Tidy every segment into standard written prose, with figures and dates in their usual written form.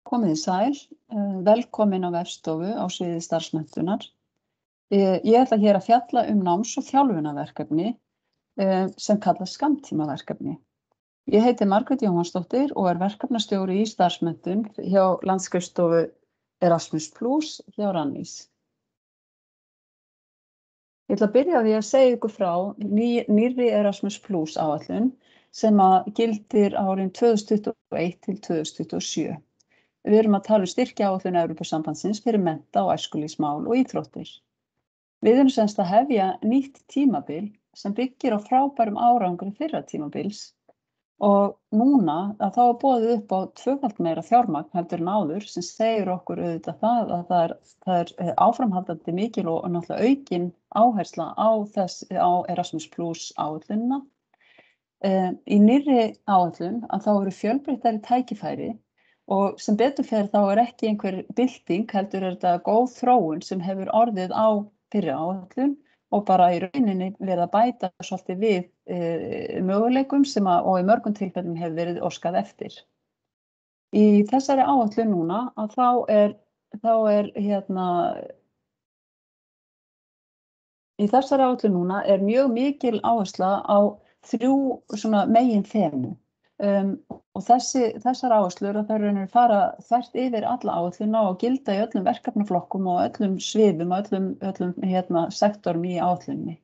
Komið þið sæl, velkomin á vefstofu á sviði starfsmenntunar. Ég ætla hér að fjalla náms- og þjálfunarverkefni sem kallast skammtímaverkefni. Ég heiti Margrét Jóhannsdóttir og verkefnastjóri í starfsmenntun hjá Landsskrifstofu Erasmus+ hjá Rannís. Ég ætla að byrja á því að segja ykkur frá nýrri Erasmus+ áætlun sem gildir árin 2021 til 2027. Við erum að tala styrkjaáætlun Evrópusambandsins fyrir mennta- og æskulýðsmál og íþróttir. Við erum semst að hefja nýtt tímabil sem byggir á frábærum árangri fyrra tímabils og núna að þá boðið upp á tvöfalt meira fjármagn heldur en áður sem segir okkur auðvitað að það er áframhaldandi mikil og náttúrulega aukin áhersla á Erasmus+ áætlunina. Í nýrri áætlun að þá eru fjölbreyttari tækifæri og sem betur fer þá ekki einhver bylting heldur þetta góð þróun sem hefur orðið á fyrri áætlun og bara í rauninni verið að bæta svolítið við möguleikum og í mörgum tilfellum hefur verið óskað eftir. Í þessari áætlun núna að í þessari áætlun núna mjög mikil áhersla á 3 meginþemu. Og þessar áherslur að þær fara þvert yfir alla áætlunina og gilda í öllum verkefnaflokkum og öllum sviðum og öllum sektorum í áætlunni.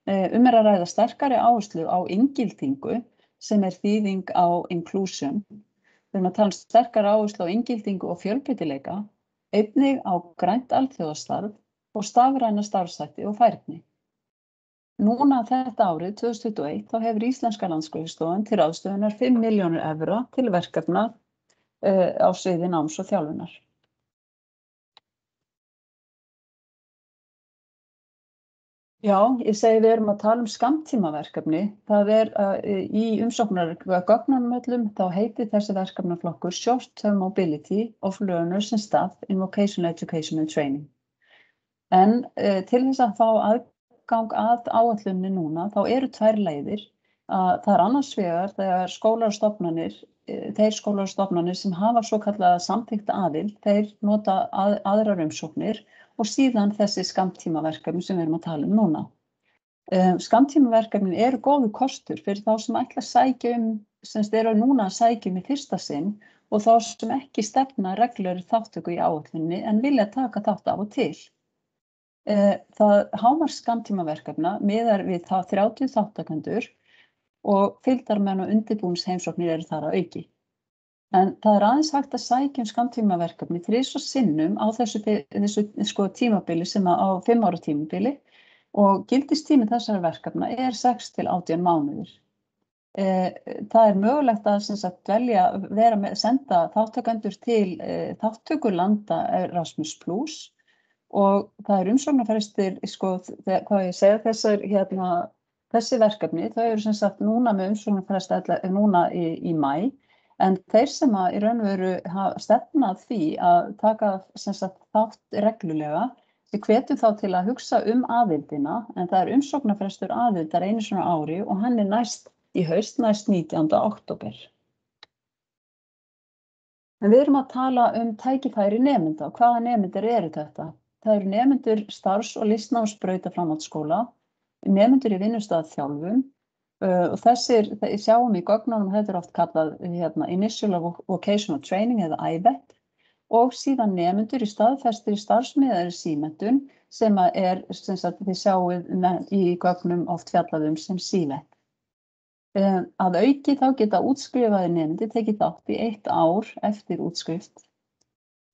Að ræða sterkari áherslu á inngildingu sem þýðing á inclusion. Við erum að tala sterkari áherslu á inngildingu og fjölbreytileika, einnig á grænt alþjóðastarf og stafræna starfshætti og færni. Núna þetta árið 2021 þá hefur Íslenska Landsskrifstofan til ráðstöfunar 5 milljónir evra til verkefna á sviði náms og þjálfunar. Já, ég segi við erum að tala skammtímaverkefni. Það í umsóknargögnunum öllum þá heitir þessi verkefnaflokkur Short Term Mobility of Learners and Staff in Vocational Education and Training. En til þess að fá aðgang að áætlunni núna, þá eru 2 leiðir. Það annars vegar þegar skólar og stofnanir, þeir skólar og stofnanir sem hafa svokallaða samþykkta aðild, þeir nota aðrar umsóknir og síðan þessi skammtímaverkefni sem við erum að tala núna. Skammtímaverkefnin eru góður kostur fyrir þá sem ætla að sækja sem eru núna að sækja í fyrsta sinn og þá sem ekki stefna reglulegri þátttöku í áætlunni en vilja taka þátt af og til. Það hámark skammtímaverkefna miðar við 30 þátttakendur og fylgdarmenn og undirbúningsheimsóknir eru þar að auki. En það aðeins hægt að sækja skammtímaverkefni 3 sinnum á þessu tímabili sem á 5 ára tímabili og gildistími þessara verkefna 6 til 18 mánuðir. Það mögulegt að senda þáttakendur til þátttökulanda Erasmus+ og það umsóknarfrestir, hvað ég segja, þessi verkefni, þau eru sem sagt núna með umsóknarfresti núna í maí, en þeir sem í raun og veru stefna því að taka sem sagt þátt reglulega, við hvetjum þá til að hugsa aðildina, en það umsóknarfrestur aðildar einu sinni á ári og hann næst í haust, næst 19. október. En við erum að tala tækifæri nemenda og hvaða nemendur eru þetta? Það eru nemendur starfs- og listnámsbrauta framhaldsskóla, nemendur í vinnustaðaþjálfun og þessir sjáum í gögnunum, þetta oft kallað Initial Vocational Training eða IVET og síðan nemendur í staðfestri starfsmiðaðri símenntun sem sem sagt þið sjáið í gögnum oft fjallað sem CVET. Að auki þá geta útskrifaðir nemendur tekið þátt í 1 ár eftir útskrift.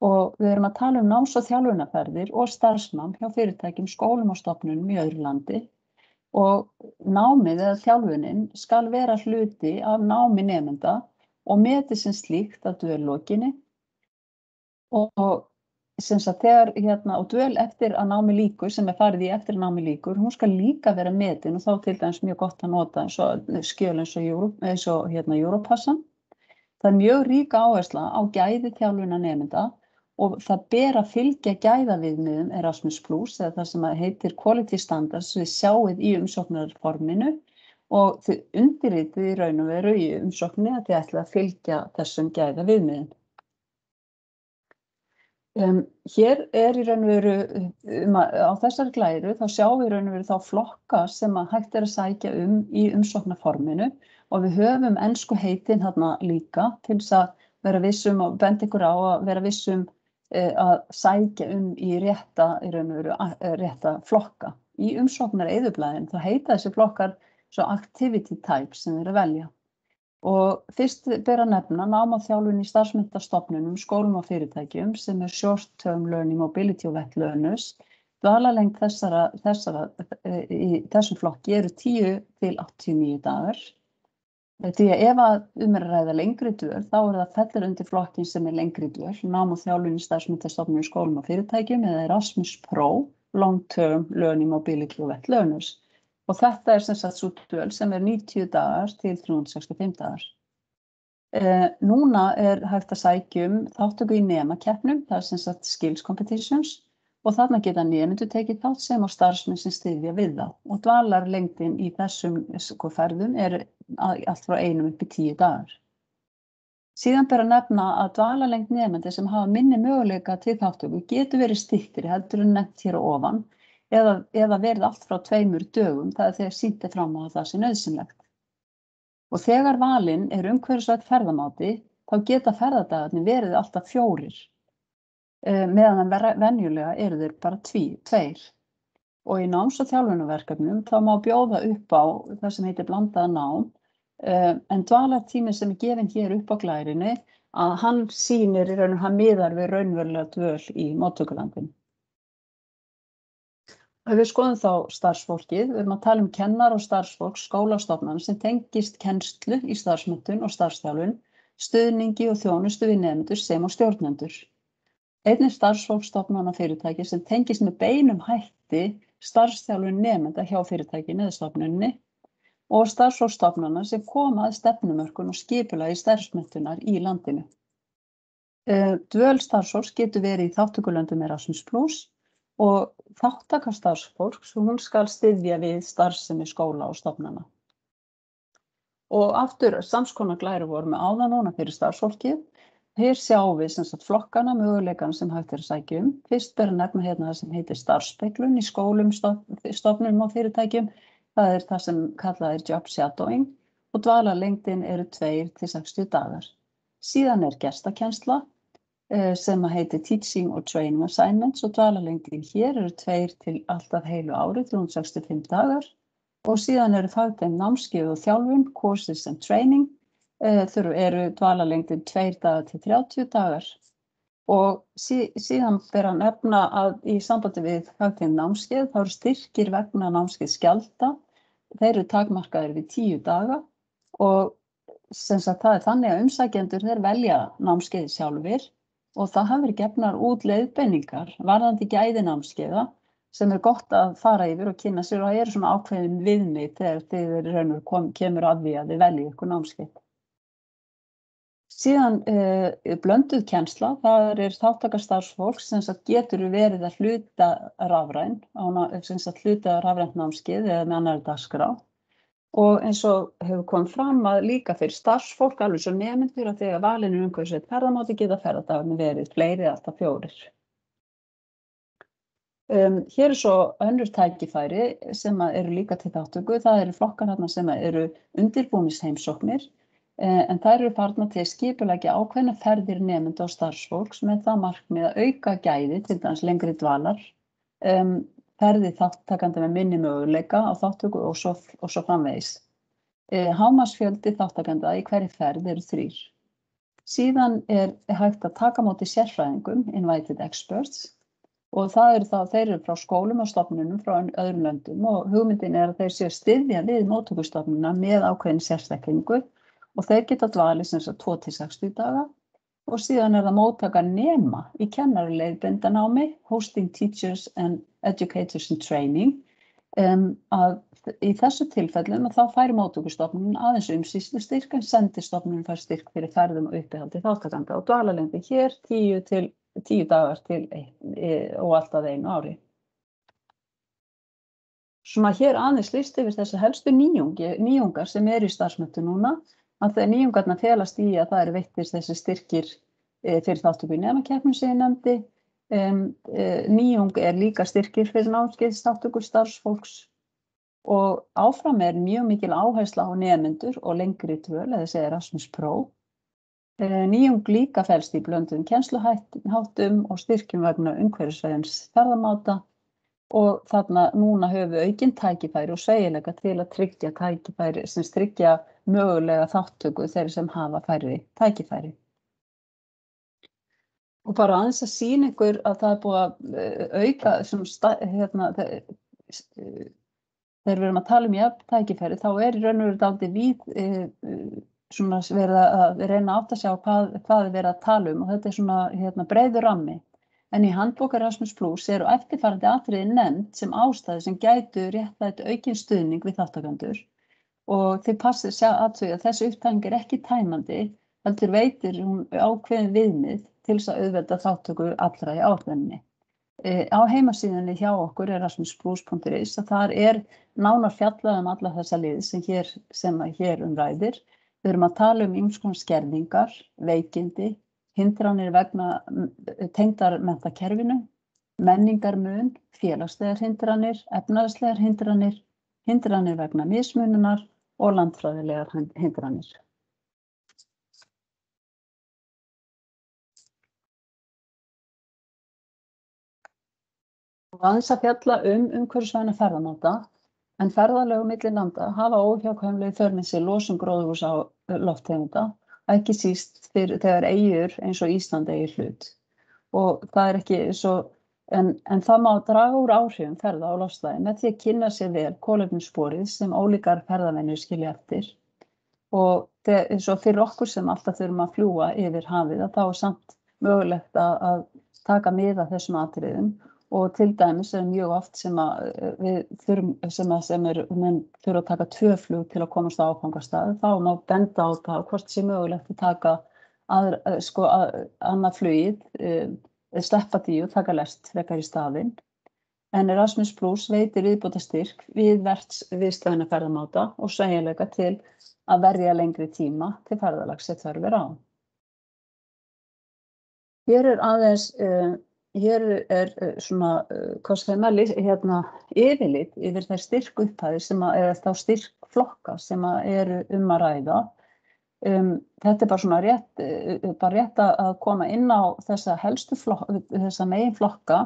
Og við erum að tala náms- og þjálfunarferðir og starfsnám hjá fyrirtækjum, skólum og stofnunum í öðru landi og námið eða þjálfunin skal vera hluti af námi nemenda og metið sem slíkt að dvöl lokinni og sem sagt þegar og dvöl eftir að námi lýkur sem farið í eftir að námi lýkur, hún skal líka vera metin og þá til dæmis mjög gott að nota skjöl eins og Europassan. Það mjög rík áhersla á gæði þjálfunar nemenda og það ber að fylgja gæðaviðmiðum Erasmus+ eða það sem heitir Quality Standards við sjáið í umsóknarforminu og þið undirritið í raun og veru í umsókninni að þið ætlið að fylgja þessum gæðaviðmiðum. Hér í raun og veru, á þessari glæru, þá sjáum við í raun og veru þá flokka sem að hægt að sækja í umsóknarforminu og við höfum ensku heitin þarna líka til þess að vera vissum og benda ykkur á að vera vissum að sækja í raun og veru rétta flokka. Í umsóknareyðublaðinu þá heita þessi flokkar svo activity types sem við erum að velja. Og fyrst ber að nefna nám og þjálfun í starfsmenntastofnunum, skólum og fyrirtækjum sem short term learning, mobility og vet learners. Dvalarlengd þessara í þessum flokki eru 10 til 89 dagar. Því að ef að að ræða lengri dvöl, þá það fellur undir flokkin sem lengri dvöl, nám og þjálfun í starfsmenntastofnunum, skólum og fyrirtækjum eða Erasmus Pro, long term learning, mobility og vet learners. Og þetta sem sagt sú dvöl sem 90 dagar til 365 dagar. Núna hægt að sækja þátttöku í nemakeppnum, það sem sagt skills competitions, og þarna geta nemendur tekið þátt sem og starfsmenn sem styðja við það. Og dvalarlengdin í þessum ferðum allt frá 1 upp í 10 dagar. Síðan ber að nefna að dvalarlengd nemenda sem hafa minni möguleika til þátttöku getur verið styttri heldur en nefnt hér á ofan, eða verið allt frá 2 dögum, það þegar sýnt fram á að það sé nauðsynlegt. Og þegar valinn umhverfisvænn ferðamáti, þá geta ferðadagarnir verið alltaf 4, meðan venjulega eru þeir bara 2. Og í náms- og þjálfunarverkefnum þá má bjóða upp á það sem heitir blandaða nám, en dvalartíminn sem gefinn hér upp á glærunni, að hann sýnir hann miðar við raunverulega dvöl í móttökulandinu. Ef við skoðum þá starfsfólkið, við erum að tala kennar og starfsfólk skólastofnana sem tengist kennslu í starfsmenntun og starfsþjálfun, stuðningi og þjónustu við nemendur sem og stjórnendur. Einnig starfsfólk stofnana fyrirtæki sem tengist með beinum hætti starfsþjálfun nemenda hjá fyrirtækinu eða stofnuninni og starfsfólk stofnana sem koma að stefnumörkun og skipulagi starfsmenntunar í landinu. Dvöl starfsfólks getur verið í þátttökulöndum Erasmus Plus og þáttaka starfsfólks, hún skal styðja við starfsemi skóla og stofnana. Og aftur samskonar glæru voru með áðan núna fyrir starfsfólkið. Hér sjáum við sem sagt flokkana, möguleikana sem hægt að sækja Fyrst ber að nefna hérna það sem heitir starfsspeglun í skólum, stofnunum og fyrirtækjum. Það það sem kallað job shadowing og dvalarlengdin eru 2 til 60 dagar. Síðan gestakennsla sem heitir Teaching og Training Assignments og dvalarlengdin hér eru 2 til alltaf heilu ári, 365 dagar. Og síðan fagtengd námskeið og þjálfun, Courses and Training, eru dvalarlengdin 2 dagar til 30 dagar. Og síðan ber að nefna að í sambandi við fagtengd námskeið, þá styrkir vegna námskeiðsgjalda, þeir takmarkaðir við 10 daga og sem sagt það þannig að umsækjendur þeir velja námskeið sjálfir. Og það hafa verið gefnar út leiðbeiningar varðandi gæði námskeiða sem gott að fara yfir og kynna sér og það svona ákveðin viðmið þegar þið kemur að því að þið veljið ykkur námskeið. Síðan blönduð kennsla, það þáttaka starfsfólks sem getur verið að hluta rafrænt námskeið eða með annarri dagskrá. Og eins og hefur komið fram að líka fyrir starfsfólk, alveg svo nemendur að þegar valin umhverfisvænn ferðamáti geta ferðadagarnir verið fleiri, alltaf 4. Hér svo önnur tækifæri sem eru líka til þátttöku, það flokkar þarna sem eru undirbúningsheimsóknir, en þær farnar til að skipuleggja ákveðna ferðir nemenda og starfsfólks með það markmið að auka gæði, til dæmis lengri dvalar, ferði þáttakandi með minni möguleika á þátttöku og svo framvegis. Hámarksfjöldi þáttakanda í hverri ferð eru 3. Síðan hægt að taka á móti sérfræðingum, invited experts, og þeir eru frá skólum og stofnunum frá öðrum löndum og hugmyndin að þeir séu að styðja við móttökustofnunina með ákveðin sérþekkingu og þeir geta dvalið sem sagt 2 til 60 daga. Og síðan það móttaka nema í kennaraleiðbendanámi, Hosting Teachers and Educators in Training, að í þessu tilfellum þá fær móttökustofnunin aðeins umsýslustyrk en sendistofnunin fær styrk fyrir ferðum og uppihaldi þáttakanda og dvalarlengdi hér 10 dagar til og alltaf 1 ári. Svona hér aðeins lýst yfir þessi helstu nýjungar sem í starfsmenntun núna, að þegar nýjungarnar felast í að það veittir þessi styrkir fyrir þátttöku í nemakeppnum sem ég nefndi, Nýjung líka styrkir fyrir námskeiðsþátttöku starfsfólks og áfram mjög mikil áhersla á nemendur og lengri dvöl, eða segja Erasmus Pro. Nýjung líka felst í blönduðum kennsluháttum og styrkjum vegna umhverfisvæns ferðamáta og þarna núna höfum við aukin tækifæri og sveigjanleika til að tryggja tækifæri sem tryggja mögulega þátttöku þeirra sem hafa færri tækifæri. Og bara aðeins að sýna ykkur að það búið að auka þegar við erum að tala jafn tækifæri þá í raun og veru dálítið víð verið að reyna að átta sig á hvað verið að tala og þetta svona breiður rammi. En í handbók Erasmus Plus eru eftirfarandi atriði nefnd sem ástæður sem gætu réttlætt aukinn stuðning við þátttakendur og þið passið að þessi upptalning ekki tæmandi, heldur veitir hún ákveðin viðmið til þess að auðvelda þátttöku allra í áætluninni. Á heimasíðunni hjá okkur erasmusplus.is að þar nánar fjallað alla þessa liði sem hér ræðir. Við erum að tala ýmiss konar skerðingar, veikindi, hindranir vegna tengdar menntakerfinu, menningarmun, félagslegar hindranir, efnahagslegar hindranir, hindranir vegna mismununar og landfræðilegar hindranir. Og aðeins að fjalla umhverfisvæna ferðamáta, en ferðalög milli landa hafa óhjákvæmilega í för með sér losun gróðurhúsalofttegunda, ekki síst þegar eyjur eins og Ísland eigi hlut. Og það ekki svo, en það má draga úr áhrifum ferða á loftslagið með því að kynna sér vel kolefnissporið sem ólíkar ferðavenjur skilja eftir. Og svo fyrir okkur sem alltaf þurfum að fljúga yfir hafið, að þá samt mögulegt að taka mið af þessum atriðum. Og til dæmis mjög oft sem við menn þurfa að taka 2 flug til að komast á áfangastað, þá má benda á það hvort sé mögulegt að taka annað flugið, sleppa því og taka lest frekar í staðinn. En Erasmus Plus veitir viðbótarstyrk við viðstæðna ferðamáta og sveigjanleika til að verja lengri tíma til ferðalags sem þörf á. Hér aðeins Hér svona, yfirlit yfir þær styrkupphæðir sem þá styrkflokka sem eru að ræða. Þetta bara svona rétt að koma inn á þessa þessa meginflokka,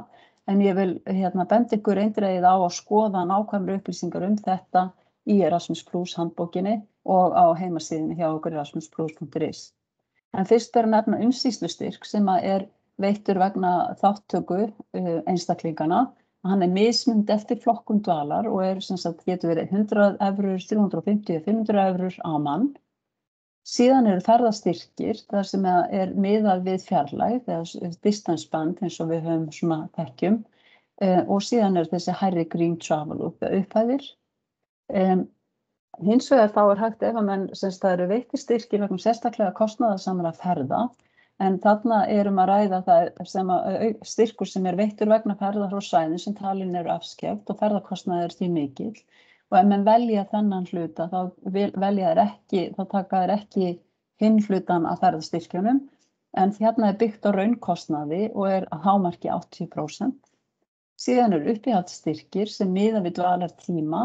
en ég vil benda ykkur eindregið á að skoða nákvæmari upplýsingar þetta í Erasmus Plus handbókinni og á heimasíðunni hjá okkur erasmusplus.is. En fyrst ber að nefna umsýslustyrk sem veittur vegna þátttöku einstaklingana. Hann mismunandi eftir flokkum dvalar og getur verið 100 evrur, 350, 500 evrur á mann. Síðan eru ferðastyrkir þar sem miðað við fjarlægð eða distance band eins og við höfum svona þekkjum og síðan þessi hærri green travel upphæðir. Hins vegar þá hægt ef að menn það eru veittir styrkir vegna sérstaklega kostnaðarsamra ferða. En þarna að ræða það styrkur sem veittur vegna ferðar á svæðum sem talin eru afskekkt og ferðakostnaður því mikill. Og ef menn velja þennan hluta þá taka þeir ekki hinn hlutan af ferðastyrkjunum, en hérna byggt á raunkostnaði og að hámarki 80%. Síðan eru uppíhaldsstyrkir sem miða við dvalartíma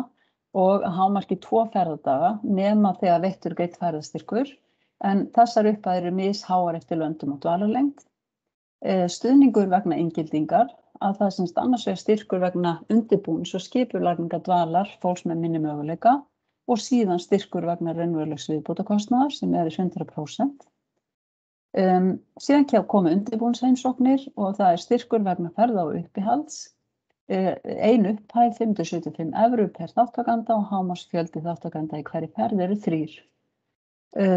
og að hámarki 2 ferðadaga nema þegar veittur greitt ferðastyrkur. En þessar upphæðir eru misháar eftir löndum og dvalarlengd. Stuðningur vegna inngildingar, að það annars vegar styrkur vegna undirbúnings og skipulagningar dvalar fólks með minni möguleika og síðan styrkur vegna raunverulegs viðbótarkostnaðar sem 100%. Síðan koma undirbúningsheimsóknir og það styrkur vegna ferða og uppihalds. Ein upphæð 575 evrur per þáttakanda og hámarksfjöldi þáttakanda í hverri ferð eru 3.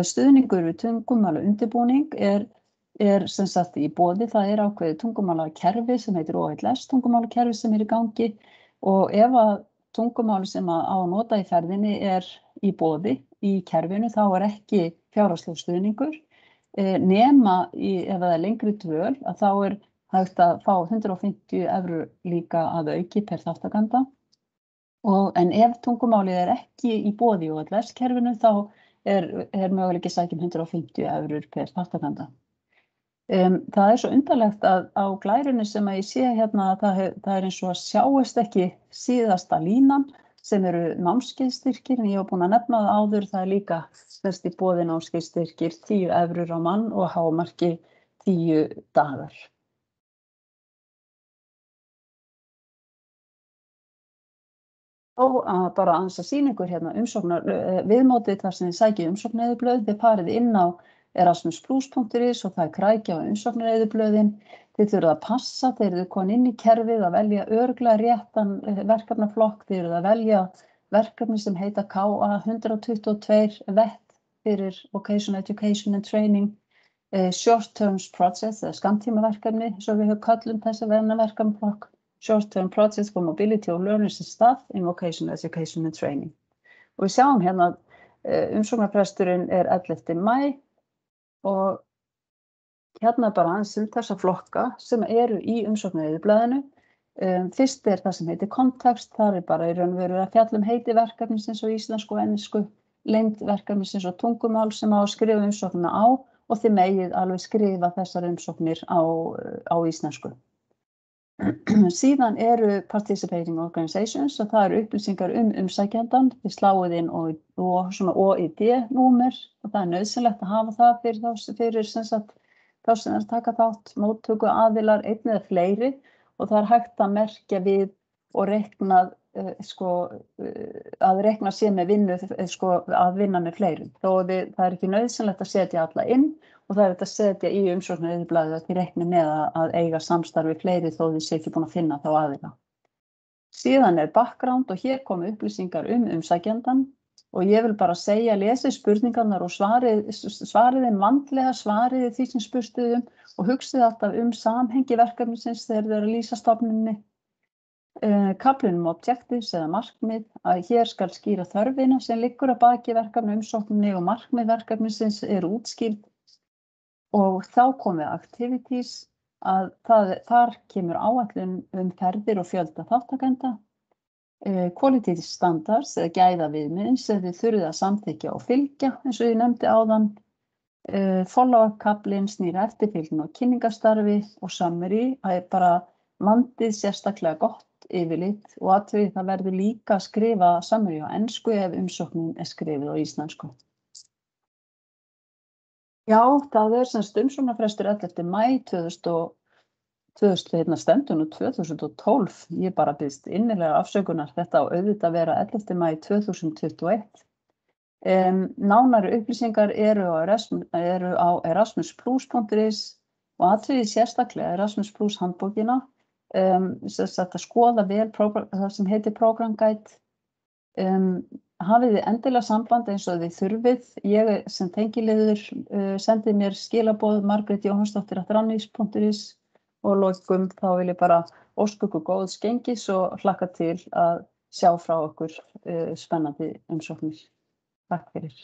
Stuðningur við tungumála undirbúning í boði. Það ákveðið tungumálakerfi sem heitir OLS tungumálakerfi sem í gangi og ef að tungumáli sem á að nota í ferðinni í boði í kerfinu þá ekki fjárhagslegur stuðningur nema ef það lengri dvöl að þá hægt að fá 150 evrur líka að auki per þáttakanda en ef tungumálið ekki í boði í OLS kerfinu þá möguleiki sækjum 150 evrur per þáttakanda. Það svo undarlegt að á glærunni sem að ég sé hérna að það eins og að sjáist ekki síðasta línan sem eru námskeiðsstyrkir, en ég var búin að nefna það áður, það líka í boði námskeiðsstyrkir 10 evrur á mann og hámarki 10 dagar. Og bara aðeins að sýna ykkur hérna viðmótið þar sem þið sækið umsóknareyðublöð, þið farið inn á erasmusplus.is og það krækja á umsóknareyðublöðin. Þið þurfið að passa þegar þið komin inn í kerfið að velja örugglega réttan verkefnaflokk, þið eruð að velja verkefni sem heita KA 122 VET fyrir Vocational Education and Training, Short Term Projects eða skammtímaverkefni, svo við köllum þessi verkefnaflokk, Short Term Projects for Mobility of Learners and Staff in Vocational Education and Training. Og við sjáum hérna umsóknarfresturinn 11. maí og hérna bara aðeins þessa flokka sem eru í umsóknareyðublaðinu. Fyrst það sem heitir kontekst, þar bara í raun og veru að fjalla heiti verkefnisins á íslensku og ensku, lengd verkefnisins og tungumál sem á að skrifa umsóknina á og þið megið alveg skrifa þessar umsóknir á íslensku. Síðan eru participating organizations og það eru upplýsingar umsækjandann, þið sláið inn og svona OID-númer og það nauðsynlegt að hafa það fyrir sem sagt þá sem taka þátt, móttöku aðilar, einn eða fleiri og það hægt að merkja við og reikna að reikna sér með vinnu að vinna með fleirum. Þó það ekki nauðsynlegt að setja alla inn og það hægt að setja í umsóknareyðublaðið að þið reikni með að eiga samstarfi fleiri þó þið sé ekki búin að finna þá aðila. Síðan background og hér komu upplýsingar umsækjandann og ég vil bara segja, lesið spurningarnar og svariði vandlega, svariði því sem spurstuðum og hugsið alltaf samhengi verkefnisins þegar þið eru að lýsa stofnuninni. Kaflinn objectives eða markmið, að hér skal skýra þörfina sem liggur að baki verkefni umsókninni og markmið verkefnisins útskýrð og þá komið activities að þar kemur áætlun ferðir og fjölda þáttakenda. Quality standards eða gæðaviðmiðin sem þið þurfið að samþykkja og fylgja eins og ég nefndi áðan. Follow-up kaflinn snýr eftirfylgni og kynningarstarfi og summary að bara vandið sérstaklega gott yfirlit og athugið það verður líka að skrifa summary á ensku ef umsóknin skrifið á íslensku. Já, það semst umsóknarfrestur 11. maí 2012, ég bara biðst innilega afsökunar, þetta á auðvitað að vera 11. maí 2021. Nánari upplýsingar eru á erasmusplus.is og athugið sérstaklega Erasmus Plus handbókina, að skoða vel það sem heitir Program Guide. Hafið þið endilega samband eins og þið þurfið. Ég sem tengiliður sendi mér skilaboð margretjohansdóttir@rannís.is og lokum þá vil ég bara óska ykkur góðs gengis og hlakka til að sjá frá okkur spennandi umsóknir. Takk fyrir.